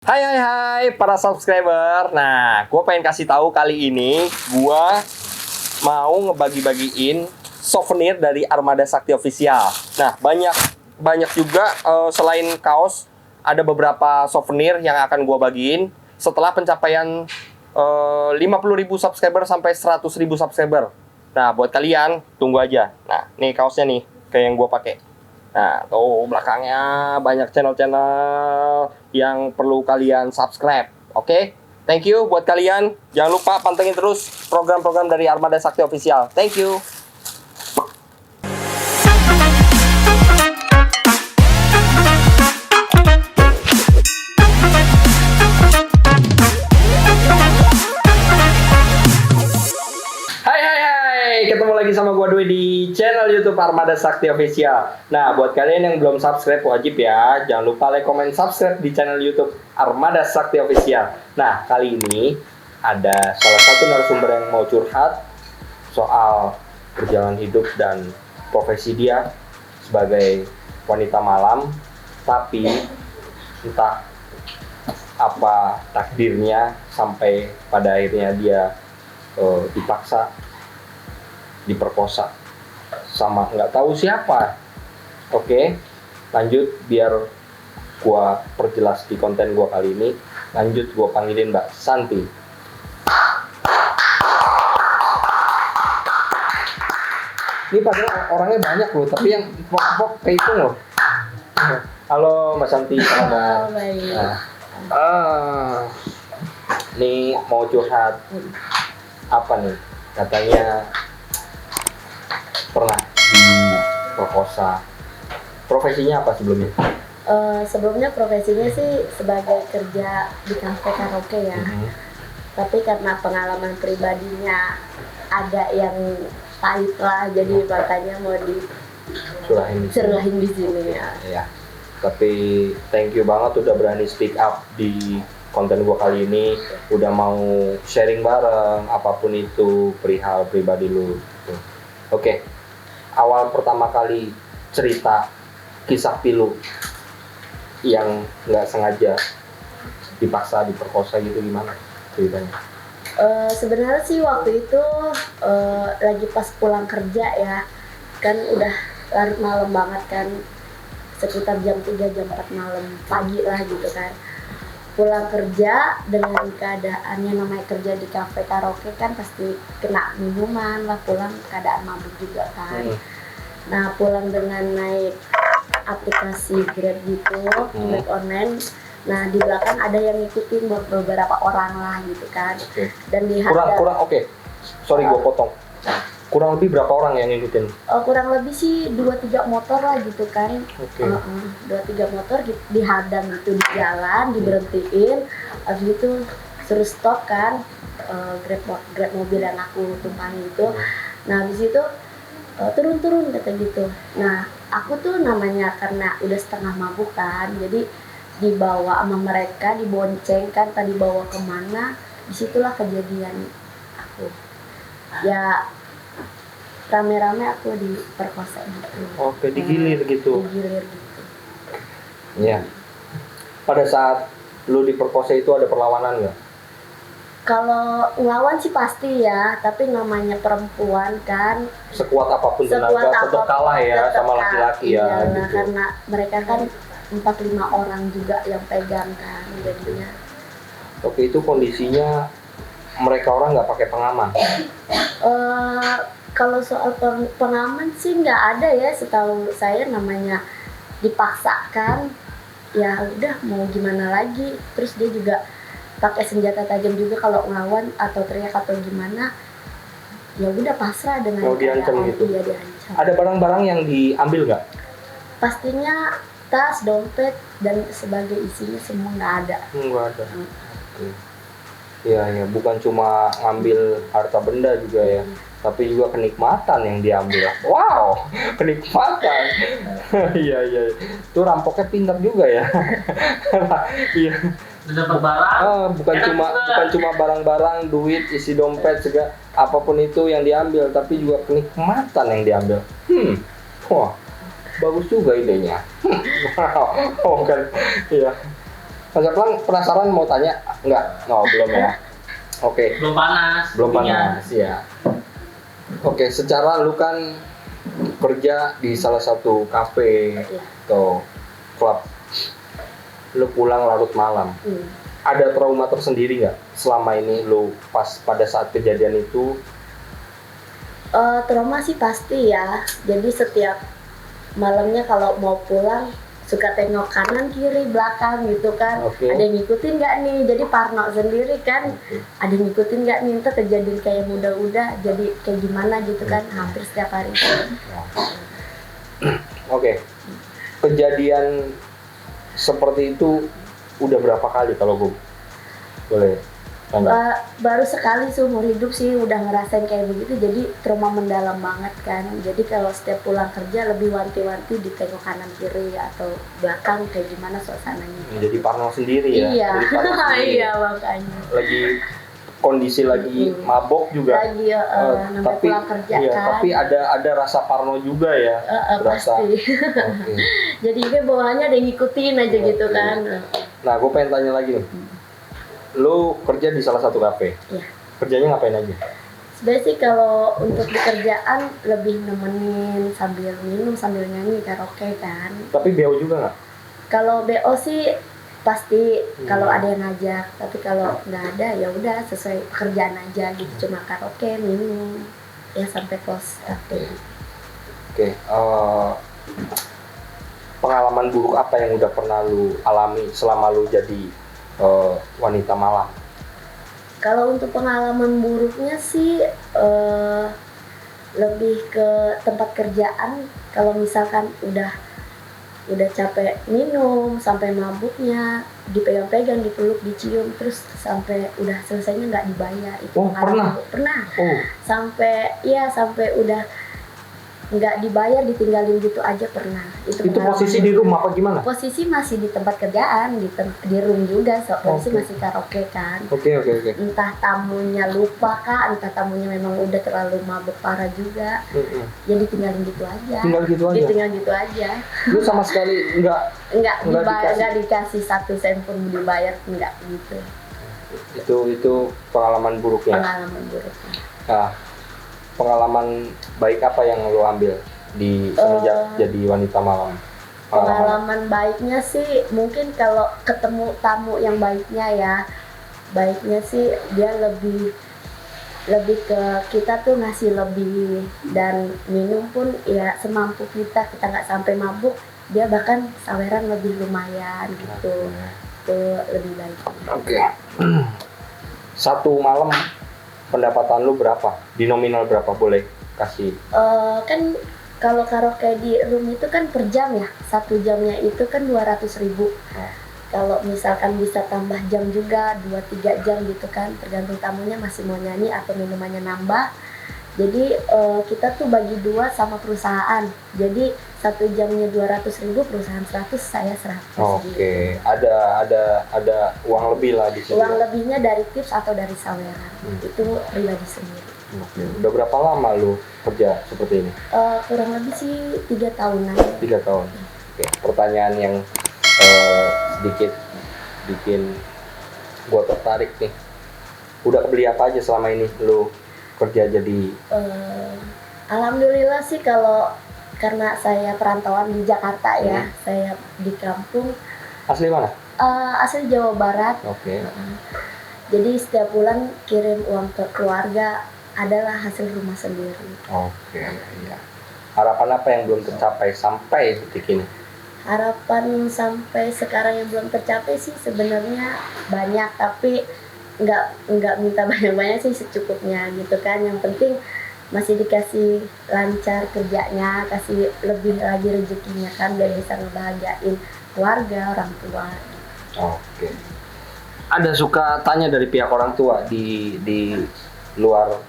Hai para subscriber. Nah, gue pengen kasih tahu kali ini gue mau ngebagi-bagiin souvenir dari Armada Sakti Official. Nah, banyak juga selain kaos ada beberapa souvenir yang akan gue bagiin setelah pencapaian 50.000 subscriber sampai 100.000 subscriber. Nah, buat kalian tunggu aja. Nah, nih kaosnya nih kayak yang gue pakai. Nah, tuh belakangnya banyak channel-channel yang perlu kalian subscribe. Oke? Thank you buat kalian. Jangan lupa pantengin terus program-program dari Armada Sakti Official. Thank you. Ketemu lagi sama gua Dwi di channel YouTube Armada Sakti Official. Nah, buat kalian yang belum subscribe wajib ya, jangan lupa like, comment, subscribe di channel YouTube Armada Sakti Official. Nah, kali ini ada salah satu narasumber yang mau curhat soal perjalanan hidup dan profesi dia sebagai wanita malam, tapi entah apa takdirnya sampai pada akhirnya dia dipaksa diperkosa sama nggak tahu siapa. Oke, lanjut biar gua perjelas di konten gua kali ini. Lanjut gua panggilin Mbak Santi. Ini padahal orangnya banyak loh, tapi yang pok-pok kayak itu loh. Halo Mbak Santi, Halo, baik. Nah, nih mau curhat apa nih? Katanya pernah diperkosa. Profesinya apa sebelumnya? Sebelumnya profesinya sih sebagai kerja di kafe karaoke ya. Tapi karena pengalaman pribadinya ada yang pahit lah, jadi makanya mau dicurahin di sini ya. Ya. Tapi thank you banget udah berani speak up di konten gua kali ini, udah mau sharing bareng apapun itu perihal pribadi lu. Oke. Awal pertama kali cerita kisah pilu yang nggak sengaja dipaksa diperkosa gitu gimana ceritanya? Sebenarnya sih waktu itu lagi pas pulang kerja ya, kan udah larut malam banget kan, sekitar jam 3 jam 4 malam pagi lah gitu kan. Pulang kerja dengan keadaannya namanya kerja di kafe karaoke kan pasti kena minuman lah, pulang keadaan mabuk juga kan. Nah, pulang dengan naik aplikasi Grab gitu, Grab online. Nah, di belakang ada yang ngikutin beberapa orang lah gitu kan. Dan di kurang oke. Sorry gue potong. Kurang lebih berapa orang yang ngikutin? Kurang lebih sih 2-3 motor lah gitu kan. 2-3 motor dihadang gitu di jalan, diberhentiin, habis itu suruh stop kan, Grab mobil yang aku tumpangi itu. Nah, habis itu turun kata gitu. Nah, aku tuh namanya karena udah setengah mabuk kan, jadi dibawa sama mereka, dibonceng kan, tadi bawa kemana, disitulah kejadian aku. Ya rame-rame aku diperkosa gitu. Oke, digilir gitu. Digilir gitu. Iya. Pada saat lu diperkosa itu ada perlawanan nggak? Kalau ngelawan sih pasti ya, tapi namanya perempuan kan. Sekuat apapun tenaga tetap kalah ya sama laki-laki ya. Nah, gitu. karena mereka kan 4-5 orang juga yang pegang kan jadinya. Oke, itu kondisinya mereka orang nggak pakai pengaman. Kalau soal pengaman sih nggak ada ya, setahu saya namanya dipaksakan. Ya udah mau gimana lagi. Terus dia juga pakai senjata tajam juga kalau ngelawan atau teriak atau gimana. Ya udah pasrah dengan diancam gitu. Iya, diancam. Ada barang-barang yang diambil nggak? Pastinya tas, dompet dan sebagai isinya semua nggak ada. Nggak ada. Iya, bukan cuma ngambil harta benda juga ya, tapi juga kenikmatan yang diambil. Wow, kenikmatan. Iya. Itu rampoknya pintar juga ya. Iya. Dapat barang. Bukan cuma barang-barang, duit, isi dompet, segala apapun itu yang diambil, tapi juga kenikmatan yang diambil. Wah, bagus juga idenya. Wow, kan? Iya. Mas Erlang penasaran mau tanya? Enggak? No, belum ya. Oke. Belum panas. Belum kopinya. panas ya. Oke, secara lu kan kerja di salah satu kafe Iya. atau klub, lu pulang larut malam. Ada trauma tersendiri nggak selama ini lu pas pada saat kejadian itu? Trauma sih pasti ya. Jadi setiap malamnya kalau mau pulang suka tengok kanan kiri belakang gitu kan. Oke. Ada yang ngikutin nggak nih? Jadi parno sendiri kan. Oke. Ada yang ngikutin nggak nih? Ntar kejadian kayak muda-uda jadi kayak gimana gitu kan. Hampir setiap hari. Oke. Kejadian seperti itu udah berapa kali kalau gue boleh tanya? Baru sekali seumur hidup sih udah ngerasain kayak begitu, jadi trauma mendalam banget kan. Jadi kalau setiap pulang kerja lebih wanti-wanti ditengok kanan kiri atau belakang kayak gimana suasananya. Jadi parno sendiri ya? Iya, Jadi parno sendiri. iya makanya. Lagi kondisi lagi mabok juga. Lagi namanya pulang kerja iya, kan. tapi ada rasa parno juga ya. Berasa. Pasti. Oke. Jadi kayak bawaannya ada yang ngikutin aja gitu Oke. kan. Nah, gue pengen tanya lagi nih. Lu kerja di salah satu kafe. Iya. Kerjanya ngapain aja? Sebenarnya sih kalau untuk di kerjaan lebih nemenin sambil minum sambil nyanyi karaoke kan. Tapi BO juga nggak? Kalau BO sih pasti kalau ada yang ngajak, tapi kalau nggak ada ya udah sesuai pekerjaan aja gitu, cuma karaoke minum ya sampai close kafe. Oke. Pengalaman buruk apa yang udah pernah lu alami selama lu jadi wanita malam? Kalau untuk pengalaman buruknya sih lebih ke tempat kerjaan. Kalau misalkan udah capek minum sampai mabuknya dipegang-pegang, dipeluk, dicium, terus sampai udah selesainya nggak dibayar. Itu Oh, pengalaman pernah Oh, sampai udah nggak dibayar, ditinggalin gitu aja pernah. itu pengalaman posisi di buruk. rumah apa gimana? Posisi masih di tempat kerjaan, di room juga, posisi Oke. masih karaoke kan. Oke. Entah tamunya lupa kah, entah tamunya memang udah terlalu mabuk parah juga, jadi tinggalin gitu aja. Tinggal gitu aja. Ditinggal gitu aja. Lu sama sekali nggak Nggak Nggak dibayar, dikasih. nggak dikasih satu sen pun dibayar, nggak gitu. itu pengalaman buruknya. Pengalaman buruknya. Nah, pengalaman baik apa yang lu ambil di semenjak jadi wanita malam? Pengalaman baiknya sih mungkin kalau ketemu tamu yang baiknya sih dia lebih ke kita tuh ngasih lebih, dan minum pun ya semampu kita nggak sampai mabuk, dia bahkan saweran lebih lumayan gitu. Itu lebih baik. Oke. Satu malam pendapatan lu berapa? Di nominal berapa, boleh kasih? Kan kalau karaoke di room itu kan per jam ya, 1 jamnya itu kan 200.000. Kalau misalkan bisa tambah jam juga 2-3 jam gitu kan, tergantung tamunya masih mau nyanyi atau minumannya nambah. Jadi kita tuh bagi 2 sama perusahaan. Jadi 1 jamnya 200.000, perusahaan 100, saya 100. Oke. Gitu. Ada uang lebih lah di sini. Uang lebihnya dari tips atau dari saweran. Itu pribadi sendiri. Oke. Udah berapa lama lu kerja seperti ini? Kurang lebih sih 3 tahunan. 3 tahun. Oke. Pertanyaan yang sedikit bikin gua tertarik nih. Udah beli apa aja selama ini lu kerja jadi? Alhamdulillah sih, kalau karena saya perantauan di Jakarta ya, saya di kampung. Asli mana? Asli Jawa Barat. Oke. Jadi setiap bulan kirim uang ke keluarga adalah hasil rumah sendiri. Oke. Iya. Harapan apa yang belum tercapai sampai detik ini? Harapan sampai sekarang yang belum tercapai sih sebenarnya banyak, tapi nggak minta banyak-banyak sih, secukupnya gitu kan. Yang penting masih dikasih lancar kerjanya, kasih lebih lagi rezekinya kan, biar bisa ngebahagiain keluarga, orang tua. Oke. Ada suka tanya dari pihak orang tua di luar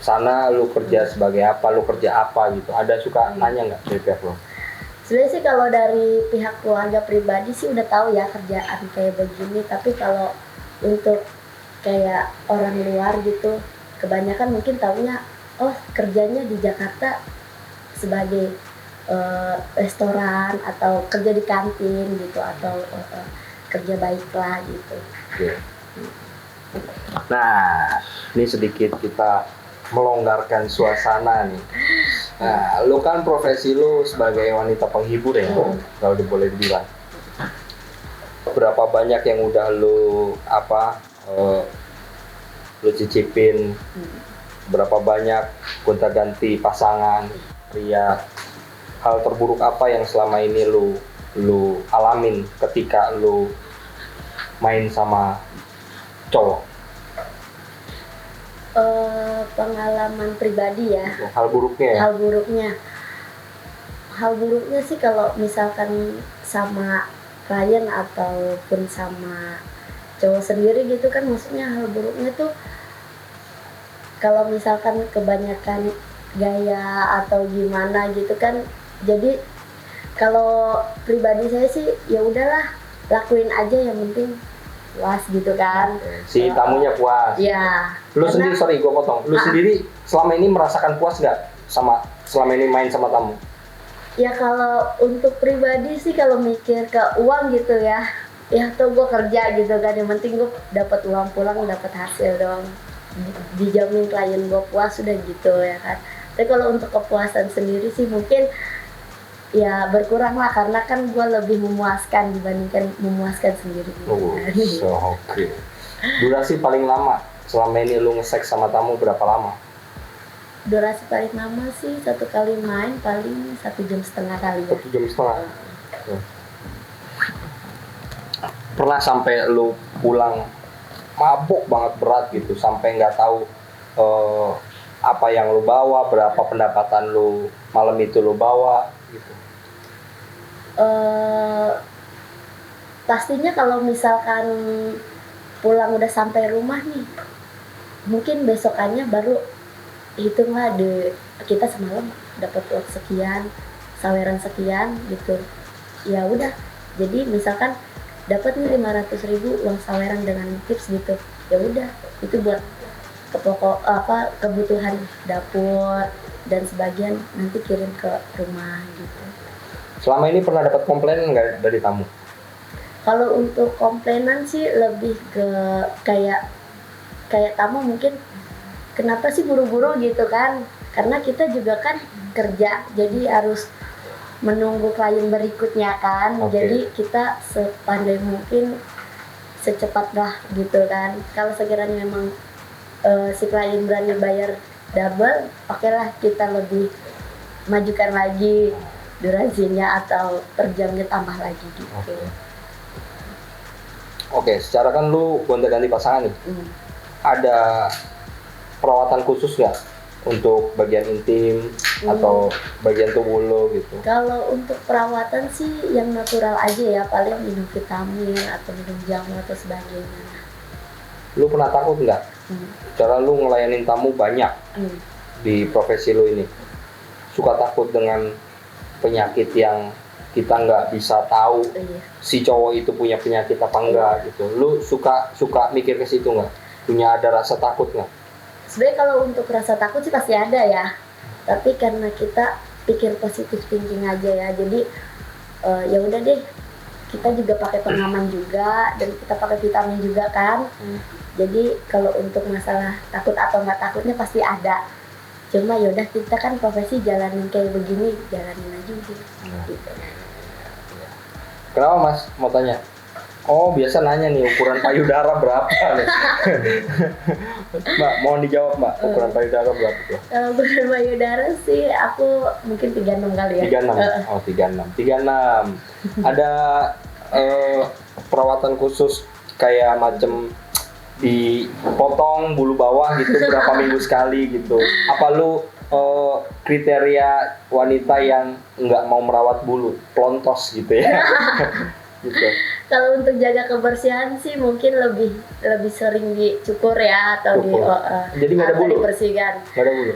sana, lu kerja sebagai apa, lu kerja apa gitu. Ada suka nanya nggak dari pihak lo? Sebenarnya sih kalau dari pihak keluarga pribadi sih udah tahu ya kerjaan kayak begini, tapi kalau untuk kayak orang luar gitu, kebanyakan mungkin taunya oh kerjanya di Jakarta sebagai restoran atau kerja di kantin gitu, atau kerja baik lah gitu. Oke. Nah, ini sedikit kita melonggarkan suasana nih. Nah, lu kan profesi lu sebagai wanita penghibur ya, kalau boleh dibilang. Berapa banyak yang udah lu lu cicipin? Berapa banyak gonta-ganti pasangan pria? Hal terburuk apa yang selama ini lu alamin ketika lu main sama cowok? Pengalaman pribadi ya. Hal buruknya ya? Hal buruknya sih kalau misalkan sama klien ataupun sama cowok sendiri gitu kan, maksudnya hal buruknya tuh kalau misalkan kebanyakan gaya atau gimana gitu kan. Jadi kalau pribadi saya sih ya udahlah, lakuin aja, yang penting puas gitu kan. Si tamunya puas. Ya. Lu sendiri, sorry gue potong. Lu sendiri selama ini merasakan puas gak selama ini main sama tamu? Ya kalau untuk pribadi sih, kalau mikir ke uang gitu ya tuh gue kerja gitu kan, yang penting gue dapat uang pulang, dapat hasil doang, dijamin klien gue puas, sudah gitu ya kan. Tapi kalau untuk kepuasan sendiri sih mungkin ya berkurang lah, karena kan gue lebih memuaskan dibandingkan memuaskan sendiri gitu. Oke. Durasi paling lama selama ini lu nge-seks sama tamu berapa lama? Durasi paling lama sih satu kali main paling 1,5 jam kali ya. 1,5 jam. Pernah sampai lu pulang mabuk banget berat gitu, sampai nggak tahu apa yang lu bawa, berapa pendapatan lu malam itu lu bawa gitu? Pastinya kalau misalkan pulang udah sampai rumah nih, mungkin besokannya baru hitunglah kita semalam dapat uang sekian, saweran sekian gitu. Ya udah, jadi misalkan dapat nih 500.000 uang saweran dengan tips gitu, ya udah itu buat kebutuhan dapur, dan sebagian nanti kirim ke rumah gitu. Selama ini pernah dapat komplain nggak dari tamu? Kalau untuk komplainan sih lebih ke kayak tamu mungkin kenapa sih buru-buru gitu kan, karena kita juga kan kerja, jadi harus menunggu klien berikutnya kan. Jadi kita sepandai mungkin secepatlah gitu kan. Kalau sekiranya memang si klien berani bayar double, pakailah kita lebih majukan lagi durasinya atau per jamnya tambah lagi gitu. Oke, secara kan lu gonta-ganti pasangan nih. Ada perawatan khusus nggak untuk bagian intim atau bagian tubuh lo gitu? Kalau untuk perawatan sih yang natural aja ya, paling minum vitamin atau minum jamu atau sebagainya. Lu pernah takut nggak? Cara lu ngelayanin tamu banyak di profesi lu ini, suka takut dengan penyakit yang kita nggak bisa tahu si cowok itu punya penyakit apa enggak gitu? Lu suka mikir ke situ nggak? Punya ada rasa takut nggak? Sebenarnya kalau untuk rasa takut sih pasti ada ya, tapi karena kita pikir positif thinking aja ya, jadi ya udah deh, kita juga pakai pengaman juga dan kita pakai vitamin juga kan. Jadi kalau untuk masalah takut atau nggak takutnya pasti ada, cuma yaudah kita kan profesi jalanin kayak begini, jalanin aja gitu. Kenapa Mas mau tanya? Oh, biasa nanya nih ukuran payudara berapa nih? Mbak, mohon dijawab Mbak, ukuran payudara berapa tuh? Kalau ukuran payudara sih aku mungkin 36 kali ya. 36? Oh, 36. Ada perawatan khusus kayak macam dipotong bulu bawah gitu berapa minggu sekali gitu? Apa lu kriteria wanita yang nggak mau merawat bulu, pelontos gitu ya? Gitu. Kalau untuk jaga kebersihan sih mungkin lebih sering dicukur ya, atau jadi nggak ada bulu? Dibersihkan. Nggak ada bulu?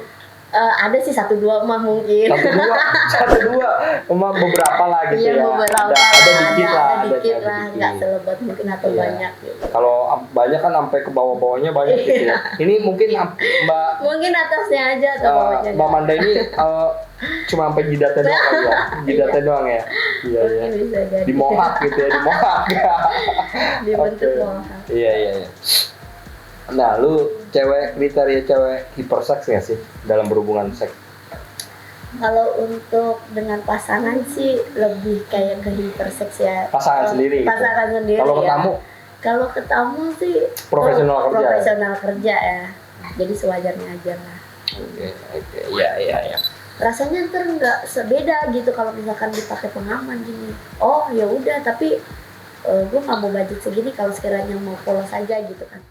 Ada sih 1-2 mah mungkin. 1-2 emang beberapa lah gitu ya. Beberapa ada dikit lah. Ada dikit lah, nggak selebat mungkin atau banyak gitu. Kalau banyak kan sampai ke bawah-bawahnya banyak gitu ya. Ini mungkin Mbak mungkin atasnya aja atau bawahnya. Mbak Manda ini Cuma sampai jidatnya doang kali ya. Jidatnya doang ya. Iya iya. Mungkin bisa jadi. Di mohak gitu ya, di mohak. Dibentuk Oke. mohak. Iya iya iya. Nah, lu kriteria cewek hiperseks nggak sih dalam berhubungan seks? Kalau untuk dengan pasangan sih lebih kayak ke hiperseks ya. Pasangan sendiri gitu. Pasangan sendiri. Kalau ya. ketemu Kalau ketemu sih Profesional kerja. Profesional kerja ya. Jadi sewajarnya aja lah. oke, iya iya iya. Rasanya ntar nggak sebeda gitu kalau misalkan dipakai pengaman gini. Oh ya udah, tapi gue nggak mau budget segini kalau sekiranya mau polos aja gitu kan.